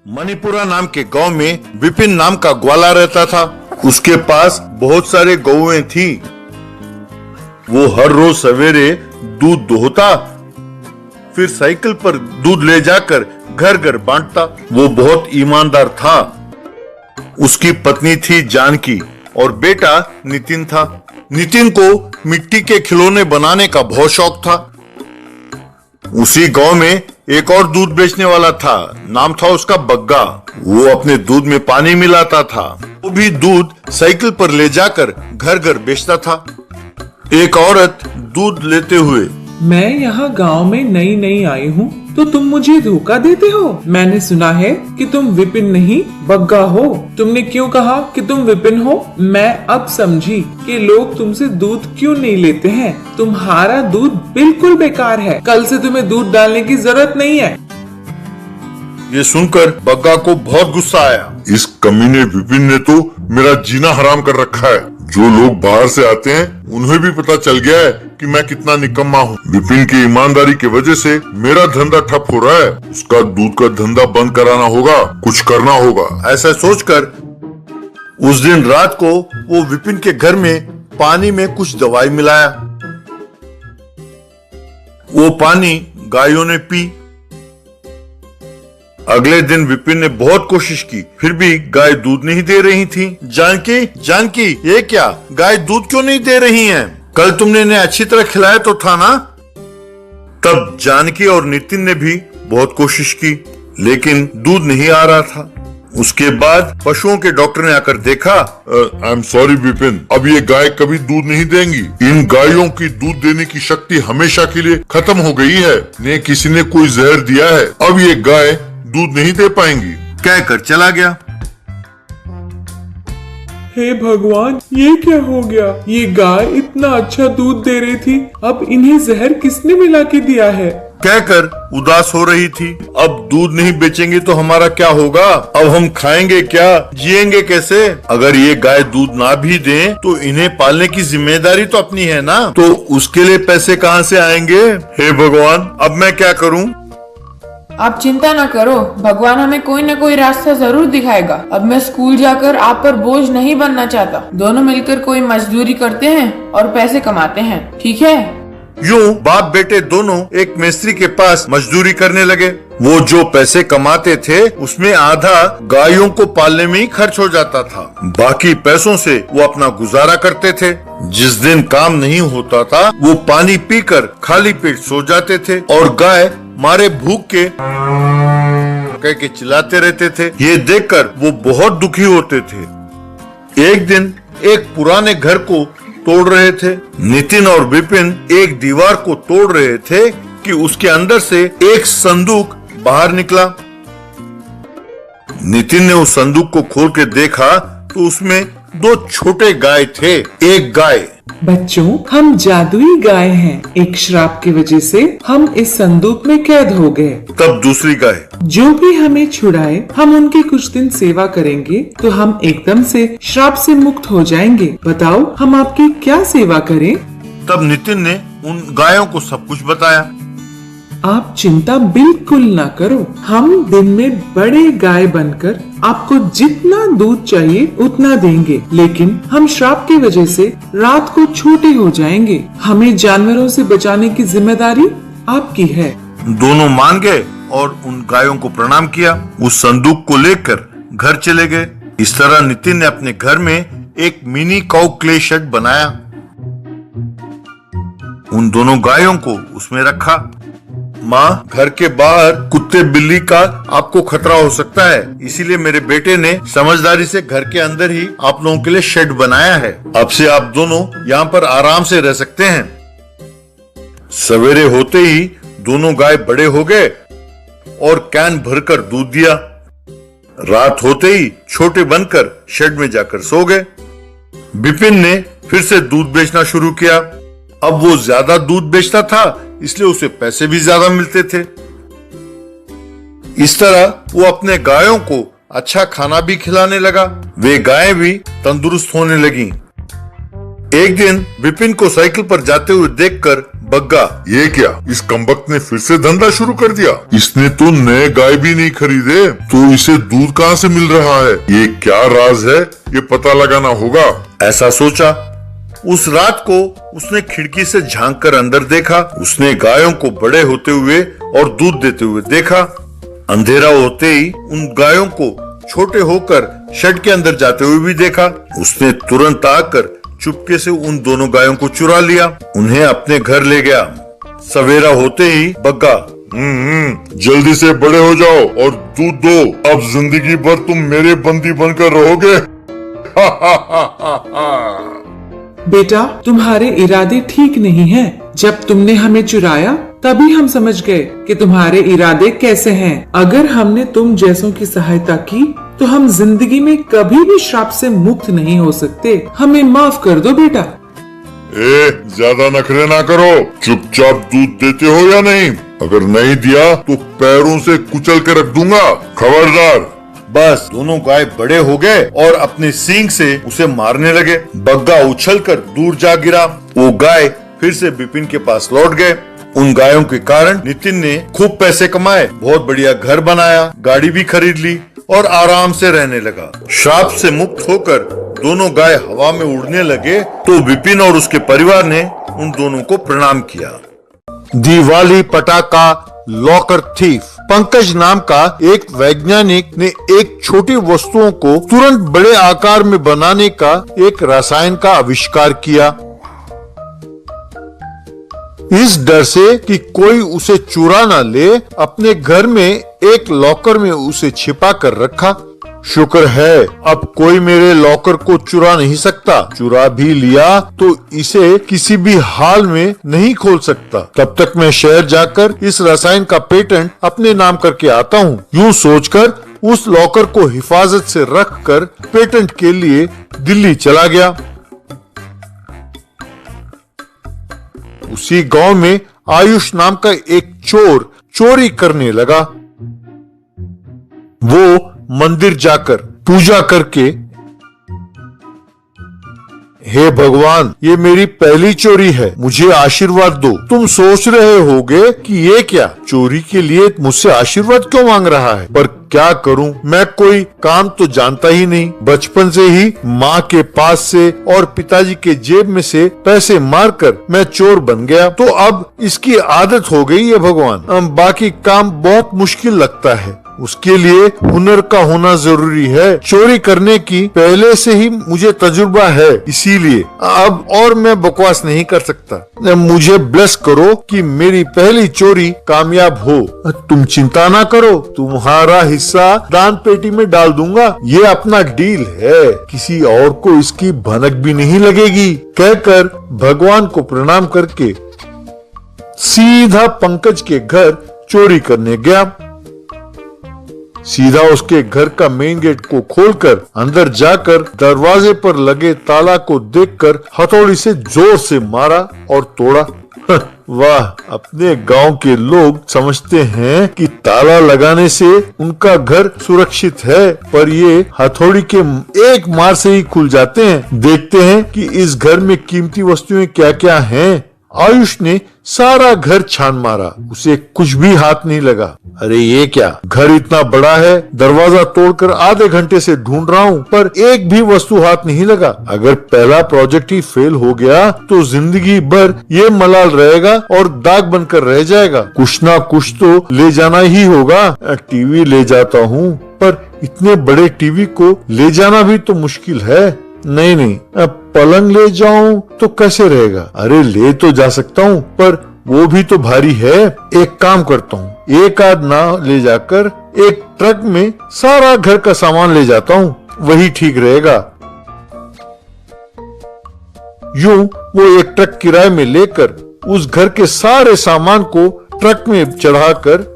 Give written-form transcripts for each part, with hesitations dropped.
मणिपुरा नाम के गांव में विपिन नाम का ग्वाला रहता था। उसके पास बहुत सारे गौएं थी। वो हर रोज सवेरे दूध दोहता, फिर साइकिल पर दूध ले जाकर घर घर बांटता। वो बहुत ईमानदार था। उसकी पत्नी थी जानकी और बेटा नितिन था। नितिन को मिट्टी के खिलौने बनाने का बहुत शौक था। उसी गांव में एक और दूध बेचने वाला था। नाम था उसका बग्गा। वो अपने दूध में पानी मिलाता था। वो भी दूध साइकिल पर ले जाकर घर घर बेचता था। एक औरत दूध लेते हुए, मैं यहाँ गांव में नई आई हूँ, तो तुम मुझे धोखा देते हो। मैंने सुना है कि तुम विपिन नहीं बग्गा हो। तुमने क्यों कहा कि तुम विपिन हो? मैं अब समझी कि लोग तुमसे दूध क्यों नहीं लेते हैं। तुम्हारा दूध बिल्कुल बेकार है। कल से तुम्हें दूध डालने की जरूरत नहीं है। ये सुनकर बग्गा को बहुत गुस्सा आया। इस कमीने विपिन ने तो मेरा जीना हराम कर रखा है। जो लोग बाहर से आते हैं उन्हें भी पता चल गया है कि मैं कितना निकम्मा हूँ। विपिन की ईमानदारी की वजह से मेरा धंधा ठप हो रहा है। उसका दूध का धंधा बंद कराना होगा, कुछ करना होगा। ऐसा सोचकर उस दिन रात को वो विपिन के घर में पानी में कुछ दवाई मिलाया। वो पानी गायों ने पी। अगले दिन विपिन ने बहुत कोशिश की, फिर भी गाय दूध नहीं दे रही थी। जानकी, ये क्या, गाय दूध क्यों नहीं दे रही हैं? कल तुमने इन्हें अच्छी तरह खिलाया तो था ना? तब जानकी और नितिन ने भी बहुत कोशिश की, लेकिन दूध नहीं आ रहा था। उसके बाद पशुओं के डॉक्टर ने आकर देखा। आई एम सॉरी विपिन, अब ये गाय कभी दूध नहीं देंगी। इन गायों की दूध देने की शक्ति हमेशा के लिए खत्म हो गई है। ने किसी ने कोई जहर दिया है। अब ये गाय दूध नहीं दे पाएंगी। कहकर चला गया। हे भगवान, ये क्या हो गया? ये गाय इतना अच्छा दूध दे रही थी, अब इन्हें जहर किसने मिला के दिया है? कहकर उदास हो रही थी। अब दूध नहीं बेचेंगे तो हमारा क्या होगा? अब हम खाएंगे क्या, जिएंगे कैसे? अगर ये गाय दूध ना भी दें तो इन्हें पालने की जिम्मेदारी तो अपनी है ना, तो उसके लिए पैसे कहाँ से आएंगे? हे भगवान, अब मैं क्या करूँ? आप चिंता न करो, भगवान हमें कोई न कोई रास्ता जरूर दिखाएगा। अब मैं स्कूल जाकर आप पर बोझ नहीं बनना चाहता। दोनों मिलकर कोई मजदूरी करते हैं और पैसे कमाते हैं, ठीक है? यूं बाप बेटे दोनों एक मिस्त्री के पास मजदूरी करने लगे। वो जो पैसे कमाते थे उसमें आधा गायों को पालने में ही खर्च हो जाता था। बाकी पैसों से वो अपना गुजारा करते थे। जिस दिन काम नहीं होता था वो पानी पीकर खाली पेट सो जाते थे और गाय मारे भूख के कह के चिल्लाते रहते थे। ये देखकर वो बहुत दुखी होते थे। एक दिन एक पुराने घर को तोड़ रहे थे। नितिन और विपिन एक दीवार को तोड़ रहे थे कि उसके अंदर से एक संदूक बाहर निकला। नितिन ने उस संदूक को खोल के देखा तो उसमें दो छोटे गाय थे। एक गाय, बच्चों, हम जादुई गाय हैं। एक श्राप की वजह से हम इस संदूक में कैद हो गए। तब दूसरी गाय, जो भी हमें छुड़ाए, हम उनकी कुछ दिन सेवा करेंगे तो हम एकदम से श्राप से मुक्त हो जाएंगे। बताओ, हम आपकी क्या सेवा करें? तब नितिन ने उन गायों को सब कुछ बताया। आप चिंता बिल्कुल ना करो। हम दिन में बड़े गाय बनकर आपको जितना दूध चाहिए उतना देंगे, लेकिन हम श्राप की वजह से रात को छोटे हो जाएंगे। हमें जानवरों से बचाने की जिम्मेदारी आपकी है। दोनों मान गए और उन गायों को प्रणाम किया। उस संदूक को लेकर घर चले गए। इस तरह नितिन ने अपने घर में एक मिनी काऊ क्ले शेड बनाया। उन दोनों गायों को उसमें रखा। माँ, घर के बाहर कुत्ते बिल्ली का आपको खतरा हो सकता है, इसीलिए मेरे बेटे ने समझदारी से घर के अंदर ही आप लोगों के लिए शेड बनाया है। अब से आप दोनों यहाँ पर आराम से रह सकते हैं। सवेरे होते ही दोनों गाय बड़े हो गए और कैन भरकर दूध दिया। रात होते ही छोटे बनकर शेड में जाकर सो गए। विपिन ने फिर से दूध बेचना शुरू किया। अब वो ज्यादा दूध बेचता था, इसलिए उसे पैसे भी ज्यादा मिलते थे। इस तरह वो अपने गायों को अच्छा खाना भी खिलाने लगा। वे गायें भी तंदुरुस्त होने लगी। एक दिन विपिन को साइकिल पर जाते हुए देखकर बग्गा, ये क्या, इस कमबख्त ने फिर से धंधा शुरू कर दिया? इसने तो नए गाय भी नहीं खरीदे, तो इसे दूध कहाँ से मिल रहा है? ये क्या राज है, ये पता लगाना होगा। ऐसा सोचा। उस रात को उसने खिड़की से झांक कर अंदर देखा। उसने गायों को बड़े होते हुए और दूध देते हुए देखा। अंधेरा होते ही उन गायों को छोटे होकर शेड के अंदर जाते हुए भी देखा। उसने तुरंत आकर चुपके से उन दोनों गायों को चुरा लिया, उन्हें अपने घर ले गया। सवेरा होते ही बग्गा, जल्दी से बड़े हो जाओ और दूध दो, अब जिंदगी भर तुम मेरे बंदी बनकर रहोगे। बेटा, तुम्हारे इरादे ठीक नहीं हैं। जब तुमने हमें चुराया तभी हम समझ गए कि तुम्हारे इरादे कैसे हैं। अगर हमने तुम जैसों की सहायता की तो हम जिंदगी में कभी भी श्राप से मुक्त नहीं हो सकते। हमें माफ कर दो बेटा। ज्यादा नखरे ना करो, चुपचाप दूध देते हो या नहीं? अगर नहीं दिया तो पैरों से कुचल के रख दूंगा, खबरदार। बस दोनों गाय बड़े हो गए और अपने सींग से उसे मारने लगे। बग्गा उछलकर दूर जा गिरा। वो गाय फिर से बिपिन के पास लौट गए। उन गायों के कारण नितिन ने खूब पैसे कमाए, बहुत बढ़िया घर बनाया, गाड़ी भी खरीद ली और आराम से रहने लगा। श्राप से मुक्त होकर दोनों गाय हवा में उड़ने लगे तो विपिन और उसके परिवार ने उन दोनों को प्रणाम किया। दिवाली पटाखा लॉकर थीफ। पंकज नाम का एक वैज्ञानिक ने एक छोटी वस्तुओं को तुरंत बड़े आकार में बनाने का एक रसायन का आविष्कार किया। इस डर से कि कोई उसे चुरा ना ले, अपने घर में एक लॉकर में उसे छिपा कर रखा। शुक्र है अब कोई मेरे लॉकर को चुरा नहीं सकता। चुरा भी लिया तो इसे किसी भी हाल में नहीं खोल सकता। तब तक मैं शहर जाकर इस रसायन का पेटेंट अपने नाम करके आता हूँ। यूँ सोचकर उस लॉकर को हिफाजत से रखकर पेटेंट के लिए दिल्ली चला गया। उसी गांव में आयुष नाम का एक चोर चोरी करने लगा। वो मंदिर जाकर पूजा करके, हे भगवान, ये मेरी पहली चोरी है, मुझे आशीर्वाद दो। तुम सोच रहे होगे कि ये क्या, चोरी के लिए मुझसे आशीर्वाद क्यों मांग रहा है? पर क्या करूं, मैं कोई काम तो जानता ही नहीं। बचपन से ही माँ के पास से और पिताजी के जेब में से पैसे मारकर मैं चोर बन गया, तो अब इसकी आदत हो गई है। भगवान, बाकी काम बहुत मुश्किल लगता है, उसके लिए हुनर का होना जरूरी है। चोरी करने की पहले से ही मुझे तजुर्बा है, इसीलिए अब और मैं बकवास नहीं कर सकता। मुझे ब्लेस करो कि मेरी पहली चोरी कामयाब हो। तुम चिंता ना करो, तुम्हारा हिस्सा दान पेटी में डाल दूंगा, ये अपना डील है, किसी और को इसकी भनक भी नहीं लगेगी। कहकर भगवान को प्रणाम करके सीधा पंकज के घर चोरी करने गया। सीधा उसके घर का मेन गेट को खोलकर अंदर जाकर दरवाजे पर लगे ताला को देखकर हथौड़ी से जोर से मारा और तोड़ा। वाह, अपने गांव के लोग समझते हैं कि ताला लगाने से उनका घर सुरक्षित है, पर ये हथौड़ी के एक मार से ही खुल जाते हैं। देखते हैं कि इस घर में कीमती वस्तुएं क्या क्या हैं। आयुष ने सारा घर छान मारा, उसे कुछ भी हाथ नहीं लगा। अरे ये क्या, घर इतना बड़ा है, दरवाजा तोड़कर आधे घंटे से ढूंढ रहा हूँ, पर एक भी वस्तु हाथ नहीं लगा। अगर पहला प्रोजेक्ट ही फेल हो गया तो जिंदगी भर ये मलाल रहेगा और दाग बनकर रह जाएगा। कुछ ना कुछ तो ले जाना ही होगा। टीवी ले जाता हूँ, पर इतने बड़े टीवी को ले जाना भी तो मुश्किल है। नहीं, अब पलंग ले जाऊं तो कैसे रहेगा? अरे ले तो जा सकता हूँ, पर वो भी तो भारी है। एक काम करता हूँ, एक आध ना ले जाकर एक ट्रक में सारा घर का सामान ले जाता हूँ, वही ठीक रहेगा। यूं वो एक ट्रक किराए में लेकर उस घर के सारे सामान को ट्रक में चढ़ाकर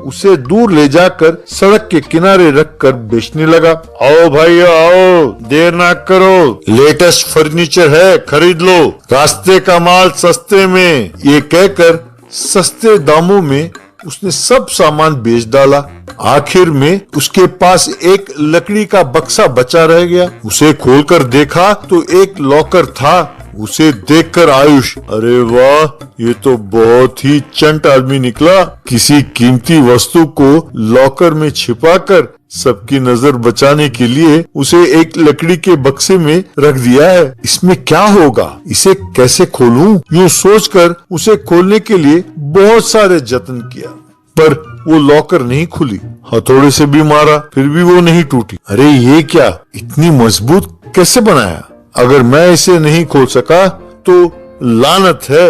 उसे दूर ले जाकर सड़क के किनारे रखकर बेचने लगा। आओ भाई आओ, देर ना करो, लेटेस्ट फर्नीचर है, खरीद लो, रास्ते का माल सस्ते में। ये कहकर सस्ते दामों में उसने सब सामान बेच डाला। आखिर में उसके पास एक लकड़ी का बक्सा बचा रह गया। उसे खोलकर देखा तो एक लॉकर था। उसे देखकर आयुष, अरे वाह, ये तो बहुत ही चंट आदमी निकला। किसी कीमती वस्तु को लॉकर में छिपाकर सबकी नजर बचाने के लिए उसे एक लकड़ी के बक्से में रख दिया है। इसमें क्या होगा, इसे कैसे खोलूं? यूं सोचकर उसे खोलने के लिए बहुत सारे जतन किया, पर वो लॉकर नहीं खुली। हथौड़े से भी मारा, फिर भी वो नहीं टूटी। अरे ये क्या, इतनी मजबूत कैसे बनाया? अगर मैं इसे नहीं खोल सका तो लानत है,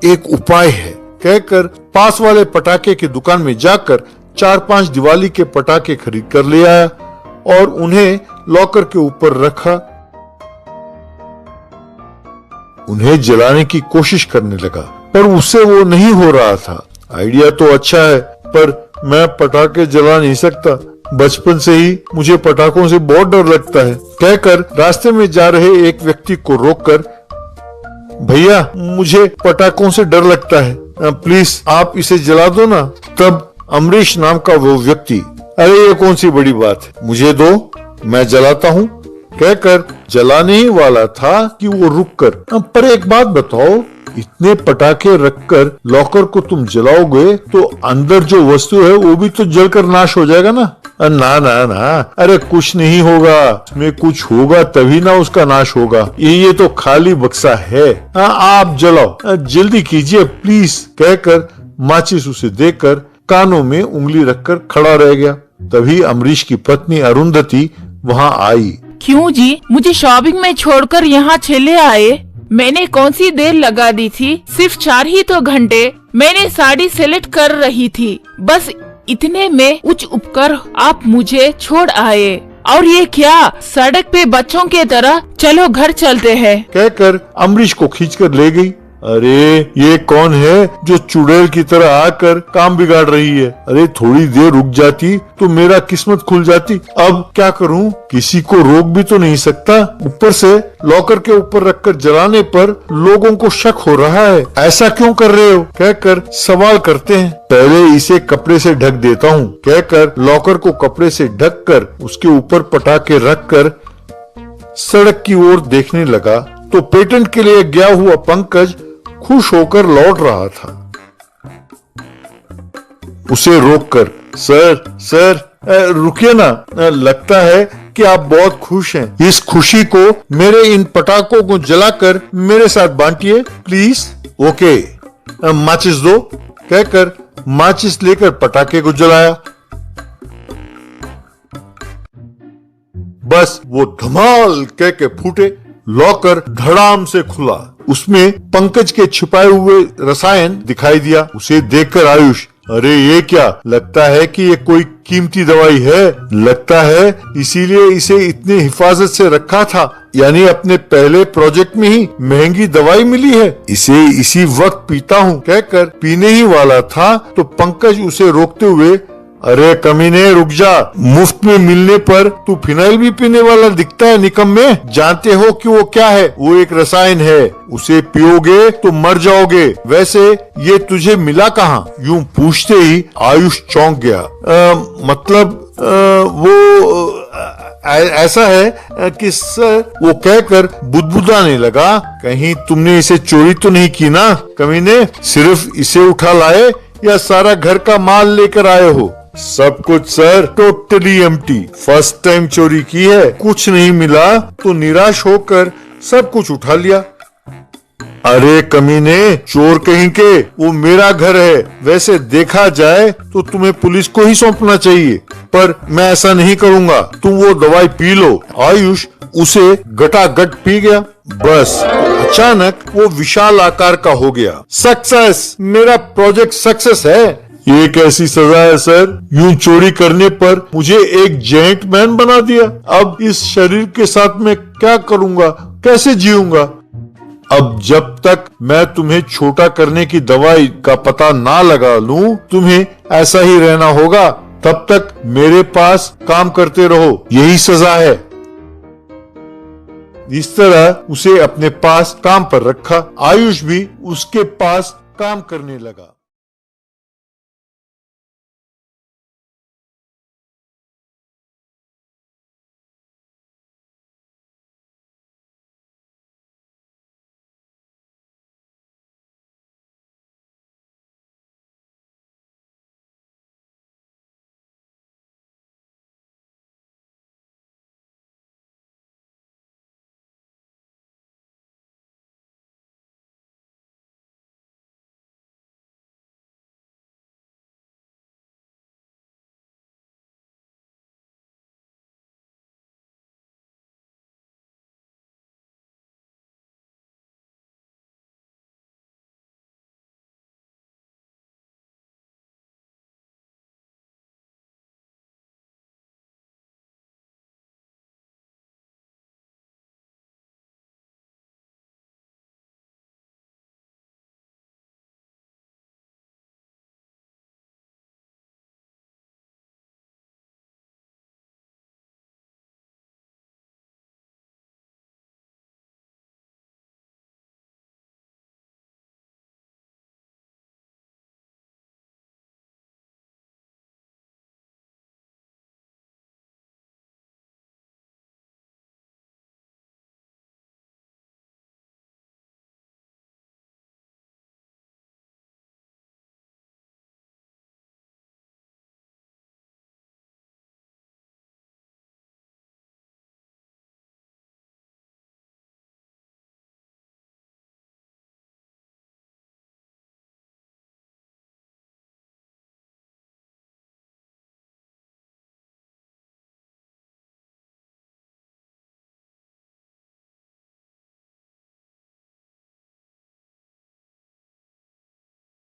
एक उपाय है, कहकर पास वाले पटाखे की दुकान में जाकर 4-5 दिवाली के पटाखे खरीद कर ले आया और उन्हें लॉकर के ऊपर रखा। उन्हें जलाने की कोशिश करने लगा, पर उससे वो नहीं हो रहा था। आइडिया तो अच्छा है, पर मैं पटाखे जला नहीं सकता। बचपन से ही मुझे पटाखों से बहुत डर लगता है, कहकर रास्ते में जा रहे एक व्यक्ति को रोककर, भैया मुझे पटाखों से डर लगता है, प्लीज आप इसे जला दो ना। तब अमरीश नाम का वो व्यक्ति, अरे ये कौन सी बड़ी बात है, मुझे दो, मैं जलाता हूँ, कहकर जलाने ही वाला था कि वो रुककर, पर एक बात बताओ, इतने पटाखे रखकर लॉकर को तुम जलाओगे तो अंदर जो वस्तु है वो भी तो जलकर नाश हो जाएगा ना। ना ना ना, अरे कुछ नहीं होगा, उसमें कुछ होगा तभी ना उसका नाश होगा। ये तो खाली बक्सा है। आप जलाओ, जल्दी कीजिए प्लीज, कहकर माचिस उसे देकर कानों में उंगली रखकर खड़ा रह गया। तभी अमरीश की पत्नी अरुंधति वहाँ आई। क्यों जी, मुझे शॉपिंग में छोड़कर यहाँ चले आए? मैंने कौन सी देर लगा दी थी, सिर्फ 4 ही तो घंटे। मैंने साड़ी सेलेक्ट कर रही थी, बस इतने में उच्च उपकर आप मुझे छोड़ आए। और ये क्या, सड़क पे बच्चों के तरह, चलो घर चलते हैं, कहकर अमरीश को खींचकर ले गई। अरे ये कौन है जो चुड़ैल की तरह आकर काम बिगाड़ रही है? अरे थोड़ी देर रुक जाती तो मेरा किस्मत खुल जाती। अब क्या करूं, किसी को रोक भी तो नहीं सकता। ऊपर से लॉकर के ऊपर रखकर जलाने पर लोगों को शक हो रहा है। ऐसा क्यों कर रहे हो, कहकर सवाल करते हैं। पहले इसे कपड़े से ढक देता हूँ, कहकर लॉकर को कपड़े से ढककर उसके ऊपर पटाखे रखकर सड़क की ओर देखने लगा तो पेटेंट के लिए गया हुआ पंकज खुश होकर लौट रहा था। उसे रोककर, सर रुकिए ना, लगता है कि आप बहुत खुश हैं। इस खुशी को मेरे इन पटाखों को जलाकर मेरे साथ बांटिए प्लीज। ओके, माचिस दो, कहकर माचिस लेकर पटाखे को जलाया। बस वो धमाल कह के फूटे। लॉकर धड़ाम से खुला। उसमें पंकज के छिपाए हुए रसायन दिखाई दिया। उसे देखकर आयुष, अरे ये क्या, लगता है कि ये कोई कीमती दवाई है। लगता है इसीलिए इसे इतनी हिफाजत से रखा था, यानी अपने पहले प्रोजेक्ट में ही महंगी दवाई मिली है। इसे इसी वक्त पीता हूँ, कहकर पीने ही वाला था तो पंकज उसे रोकते हुए, अरे कमीने रुक जा, मुफ्त में मिलने पर तू फिनाइल भी पीने वाला दिखता है निकम्मे। जानते हो कि वो क्या है? वो एक रसायन है, उसे पियोगे तो मर जाओगे। वैसे ये तुझे मिला कहाँ? यूं पूछते ही आयुष चौंक गया। मतलब ऐसा है कि सर, वो कहकर बुदबुदाने लगा, कहीं तुमने इसे चोरी तो नहीं की ना कमीने? सिर्फ इसे उठा लाए या सारा घर का माल लेकर आए हो? सब कुछ sir, totally empty. First time चोरी की है, कुछ नहीं मिला तो निराश होकर सब कुछ उठा लिया। अरे कमीने, चोर कहीं के, वो मेरा घर है। वैसे देखा जाए तो तुम्हें पुलिस को ही सौंपना चाहिए, पर मैं ऐसा नहीं करूंगा। तुम वो दवाई पी लो। आयुष उसे गटागट पी गया। बस अचानक वो विशाल आकार का हो गया। सक्सेस, मेरा प्रोजेक्ट सक्सेस है। ये कैसी सजा है सर? यूं चोरी करने पर मुझे एक जेंट मैन बना दिया। अब इस शरीर के साथ मैं क्या करूंगा, कैसे जीऊंगा? अब जब तक मैं तुम्हें छोटा करने की दवाई का पता ना लगा लूं, तुम्हें ऐसा ही रहना होगा। तब तक मेरे पास काम करते रहो, यही सजा है। इस तरह उसे अपने पास काम पर रखा। आयुष भी उसके पास काम करने लगा।